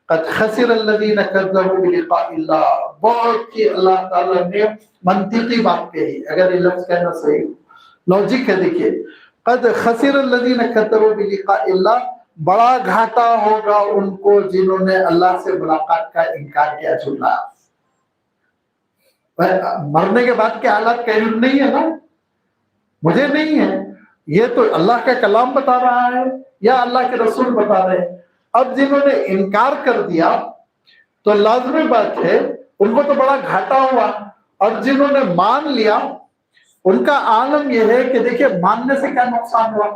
قد خسر الذین کذبوا بلقاء اللہ، بہت ہی اللہ تعالیٰ نے منطقی بات کہی، اگر یہ لفظ کہنا صحیح لوجک ہے. دیکھیے قد خسر الذین کذبوا بلقاء اللہ، بڑا گھاٹا ہوگا ان کو جنہوں نے اللہ سے ملاقات کا انکار کیا، جھٹلایا. مرنے کے بعد کے حالات کا علم نہیں ہے نا، مجھے نہیں ہے، یہ تو اللہ کا کلام بتا رہا ہے یا اللہ کے رسول بتا رہے ہیں. اب جنہوں نے انکار کر دیا تو لازمی بات ہے ان کو تو بڑا گھاٹا ہوا، اور جنہوں نے مان لیا ان کا عالم یہ ہے کہ دیکھیں ماننے سے کیا نقصان ہوا.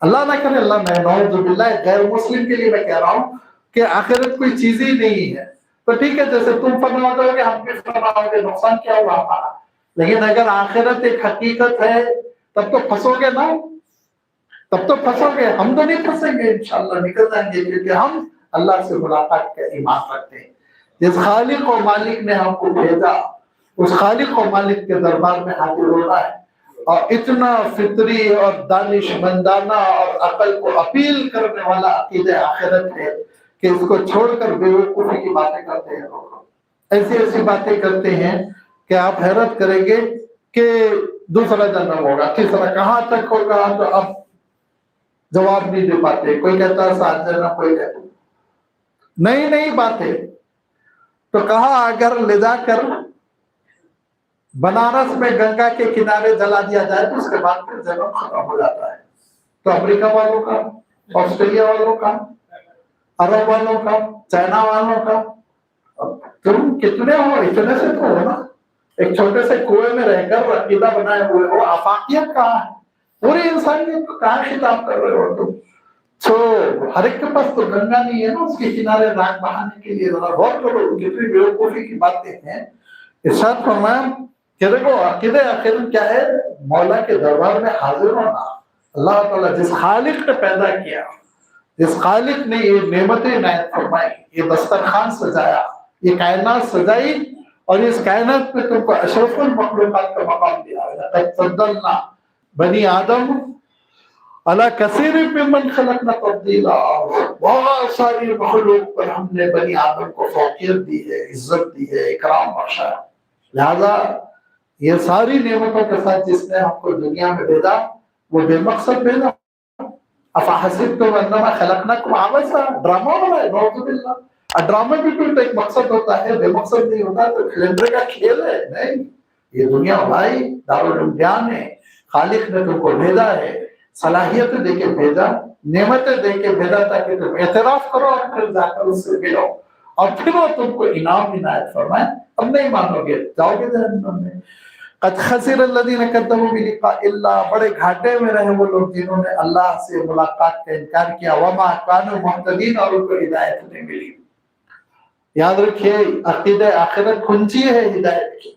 اللہ نہ کرے، اللہ میں نعوذ باللہ، غیر مسلم کے لیے میں کہہ رہا ہوں کہ آخرت کوئی چیز ہی نہیں ہے. تو ٹھیک ہے، جیسے تم فنا ہو گے ہم بھی فنا ہو گے، نقصان کیا ہوا ہمارا. لیکن اگر آخرت ایک حقیقت ہے تب تو پھنسو گے نا، تب تو پھنسو گے. ہم تو نہیں پھنسیں گے، انشاءاللہ نکل جائیں گے، کیونکہ ہم اللہ سے ملاقات کا ایمان رکھتے ہیں. جس خالق و مالک نے ہم کو بھیجا اس خالق و مالک کے دربار میں حاضر ہونا ہے، اور اتنا فطری اور دانش مندانہ اور عقل کو اپیل کرنے والا عقیدہ آخرت ہے کہ اس کو چھوڑ کر بیوقوفی کی باتیں کرتے ہیں لوگ. ایسی ایسی باتیں کرتے ہیں کہ آپ حیرت کریں گے کہ دوسرا جنم ہوگا، تیسرا کہاں تک ہوگا، تو اب جواب نہیں دے پاتے. کوئی کہتا ہے 7 جنم، کوئی کہتا نئی نئی باتیں. تو کہا اگر لے جا کر بنارس میں گنگا کے کنارے جلا دیا جائے تو اس کے بعد پھر جنم ختم ہو جاتا ہے. تو امریکہ والوں کا، آسٹریلیا والوں کا، عرب والوں کا، چائنا والوں کا، تم کتنے ہو؟ اتنے سے تو ہو نا. ایک چھوٹے سے کنویں میں رہ کر عقیدہ بنائے ہوئے ہو. آفاقیت کہاں ہے؟ پوری انسانیت کو کہاں خطاب کر رہے ہو تم؟ تو ہر ایک کے پاس تو گنگا نہیں ہے نا اس کے کنارے راگ بہانے کے لیے. ذرا غور کرو، کتنی بیوقوفی کی باتیں ہیں. ارشاد فرمایا کہ دیکھو عقیدہ آخرت کیا ہے؟ مولا کے دربار میں حاضر ہونا. اللہ تعالیٰ جس خالق نے پیدا کیا، جس خالق نے یہ نعمتیں عنایت فرمائی، یہ دسترخوان سجایا، یہ کائنات سجائی، اور اس کائنات میں تم کو اشرف المخلوقات کا مقام دیا ہے. قد فضلنا بنی آدم علی کثیر ممن خلقنا تفضیلا، بہت ساری مخلوق پر ہم نے بنی آدم کو فوقیت دی ہے، عزت دی ہے، اکرام بخشا ہے. لہذا یہ ساری نعمتوں کے ساتھ جس نے ہم کو دنیا میں بھیجا وہ بے مقصد بھیجا. افحسبتم انما خلقناکم عبثا، ڈرامہ ہو رہا ہے، نعوذ باللہ. ڈرامے بھی کوئی ایک مقصد ہوتا ہے، بے مقصد نہیں ہوتا. تو کیلنڈر کا کھیل ہے نہیں، یہ دنیا بھائی دارالامتحان ہے. خالق نے تم کو بھیجا ہے، صلاحیتیں دے کے بھیجا، نعمتیں دے کے بھیجا تاکہ تم اعتراف کرو اور پھر جا کر اس سے ملو، اور پھر وہ تم کو انعام عنایت فرمائے. اب نہیں مانو گے، جاؤ گے جہنم میں. قد خسر الذین کذبوا بلقاء اللہ، بڑے گھاٹے میں رہے وہ لوگ جنہوں نے اللہ سے ملاقات کا انکار کیا. وما کانوا مہتدین، اور ان کو ہدایت نہیں ملی. یاد رکھیے عقیدہ آخرت کنجی ہے ہدایت کی.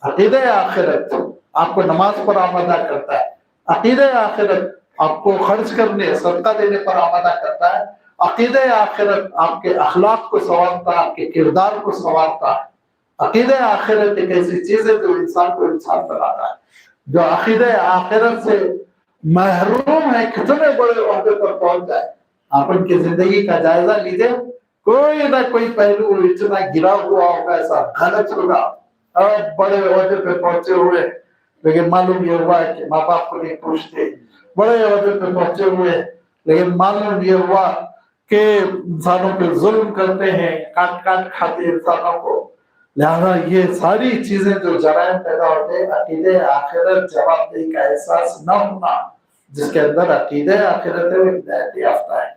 عقیدہ آخرت آپ کو نماز پر آمادہ کرتا ہے، عقیدہ آخرت آپ کو خرچ کرنے، صدقہ دینے پر آمادہ کرتا ہے. عقیدہ آخرت آپ کے اخلاق کو سنوارتا ہے، آپ کے کردار کو سنوارتا ہے. عقیدہ آخرت ایک ایسی چیز ہے جو انسان کو انسان بناتا ہے. جو عقیدہ آخرت سے محروم ہے کتنے بڑے عہدے پر پہنچ جائے. آپ ان کی زندگی کا جائزہ لیجئے، کوئی نہ کوئی پہلو اتنا گرا ہوا ہوگا، ایسا غلط ہوگا، اور بڑے عہدے پہ پہنچے ہوئے لیکن معلوم یہ ہوا کہ ماں باپ کو نہیں پوچھتے. بڑے عہدے پہ پہنچے ہوئے لیکن معلوم یہ ہوا کہ انسانوں پہ ظلم کرتے ہیں، کاٹ کاٹ کھاتے ہیں انسانوں کو. لہذا یہ ساری چیزیں جو جرائم پیدا ہوتے ہیں، عقیدہ آخرت جواب دہی کا احساس نہ ہونا، جس کے اندر عقیدہ آخرت ہے وہ ہدایت یافتہ ہے.